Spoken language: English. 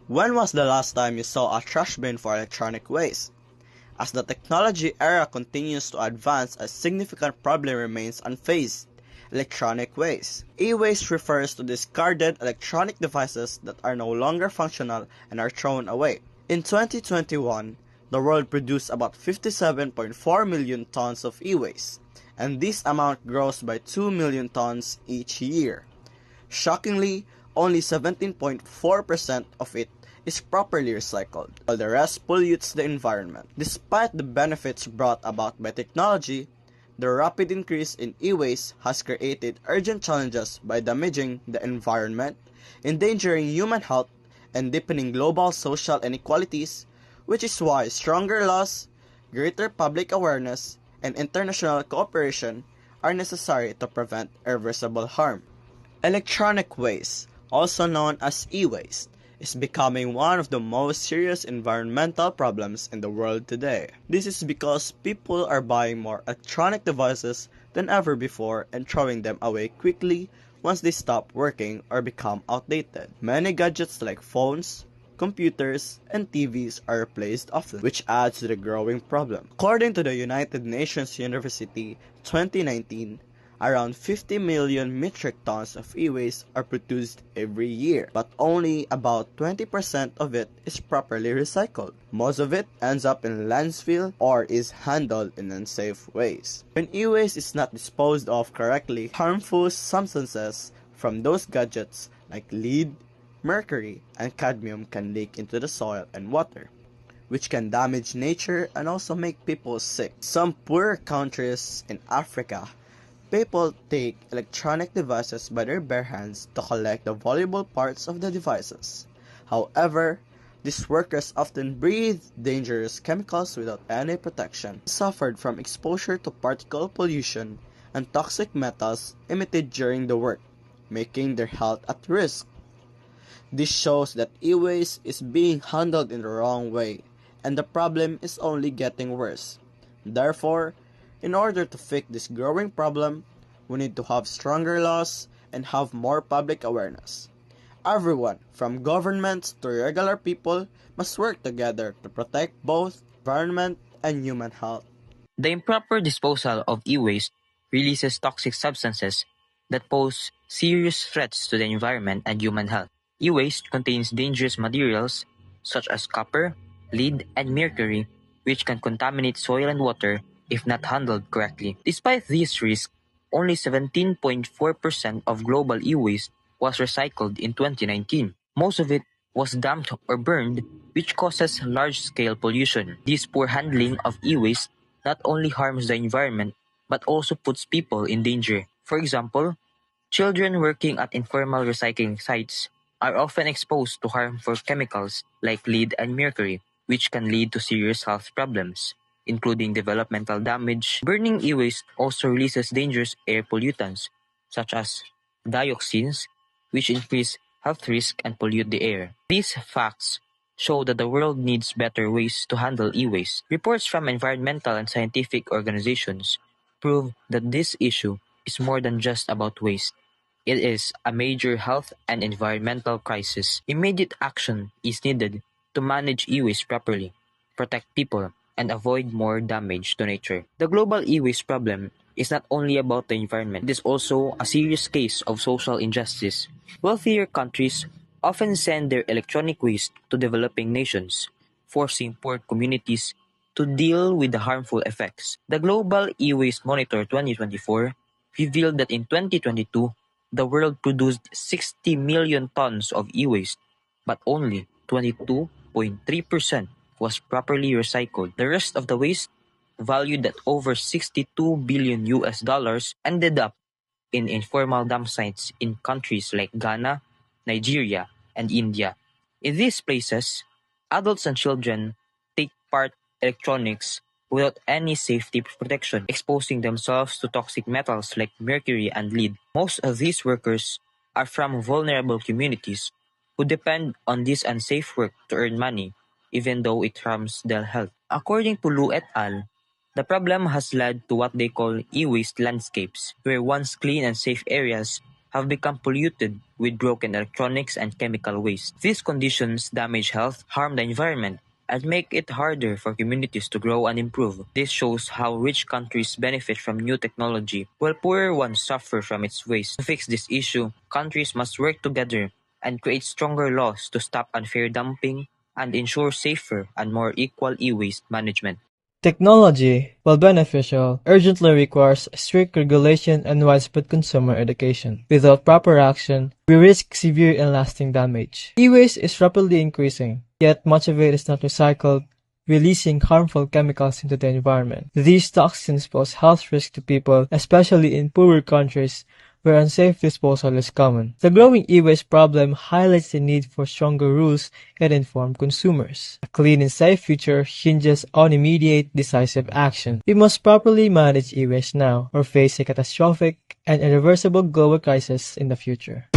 When was the last time you saw a trash bin for electronic waste? As the technology era continues to advance, a significant problem remains unfaced: electronic waste. E-waste refers to discarded electronic devices that are no longer functional and are thrown away. In 2021, the world produced about 57.4 million tons of e-waste, and this amount grows by 2 million tons each year. Shockingly, only 17.4% of it is properly recycled, while the rest pollutes the environment. Despite the benefits brought about by technology, the rapid increase in e-waste has created urgent challenges by damaging the environment, endangering human health, and deepening global social inequalities, which is why stronger laws, greater public awareness, and international cooperation are necessary to prevent irreversible harm. Electronic waste, also known as e-waste, is becoming one of the most serious environmental problems in the world today. This is because people are buying more electronic devices than ever before and throwing them away quickly once they stop working or become outdated. Many gadgets like phones, computers, and TVs are replaced often, which adds to the growing problem. According to the United Nations University 2019, around 50 million metric tons of e-waste are produced every year, but only about 20% of it is properly recycled. Most of it ends up in landfill or is handled in unsafe ways. When e-waste is not disposed of correctly, harmful substances from those gadgets like lead, mercury, and cadmium can leak into the soil and water, which can damage nature and also make people sick. Some poorer countries in Africa, people take electronic devices by their bare hands to collect the valuable parts of the devices. However, these workers often breathe dangerous chemicals without any protection, suffered from exposure to particle pollution and toxic metals emitted during the work, making their health at risk. This shows that e-waste is being handled in the wrong way, and the problem is only getting worse. Therefore, in order to fix this growing problem, we need to have stronger laws and have more public awareness. Everyone, from governments to regular people, must work together to protect both environment and human health. The improper disposal of e-waste releases toxic substances that pose serious threats to the environment and human health. E-waste contains dangerous materials such as copper, lead, and mercury, which can contaminate soil and water if not handled correctly. Despite these risks, only 17.4% of global e-waste was recycled in 2019. Most of it was dumped or burned, which causes large-scale pollution. This poor handling of e-waste not only harms the environment but also puts people in danger. For example, children working at informal recycling sites are often exposed to harmful chemicals like lead and mercury, which can lead to serious health problems, including developmental damage. Burning e-waste also releases dangerous air pollutants, such as dioxins, which increase health risk and pollute the air. These facts show that the world needs better ways to handle e-waste. Reports from environmental and scientific organizations prove that this issue is more than just about waste. It is a major health and environmental crisis. Immediate action is needed to manage e-waste properly, protect people, and avoid more damage to nature. The global e-waste problem is not only about the environment, it is also a serious case of social injustice. Wealthier countries often send their electronic waste to developing nations, forcing poor communities to deal with the harmful effects. The Global E-Waste Monitor 2024 revealed that in 2022, the world produced 60 million tons of e-waste, but only 22.3% was properly recycled. The rest of the waste, valued at over 62 billion US dollars, ended up in informal dump sites in countries like Ghana, Nigeria, and India. In these places, adults and children take part electronics without any safety protection, exposing themselves to toxic metals like mercury and lead. Most of these workers are from vulnerable communities who depend on this unsafe work to earn money, even though it harms their health. According to Lu et al., the problem has led to what they call e-waste landscapes, where once clean and safe areas have become polluted with broken electronics and chemical waste. These conditions damage health, harm the environment, and make it harder for communities to grow and improve. This shows how rich countries benefit from new technology, while poorer ones suffer from its waste. To fix this issue, countries must work together and create stronger laws to stop unfair dumping and ensure safer and more equal e-waste management. Technology, while beneficial, urgently requires strict regulation and widespread consumer education. Without proper action, we risk severe and lasting damage. E-waste is rapidly increasing, yet much of it is not recycled, releasing harmful chemicals into the environment. These toxins pose health risks to people, especially in poorer countries where unsafe disposal is common. The growing e-waste problem highlights the need for stronger rules and informed consumers. A clean and safe future hinges on immediate, decisive action. We must properly manage e-waste now, or face a catastrophic and irreversible global crisis in the future.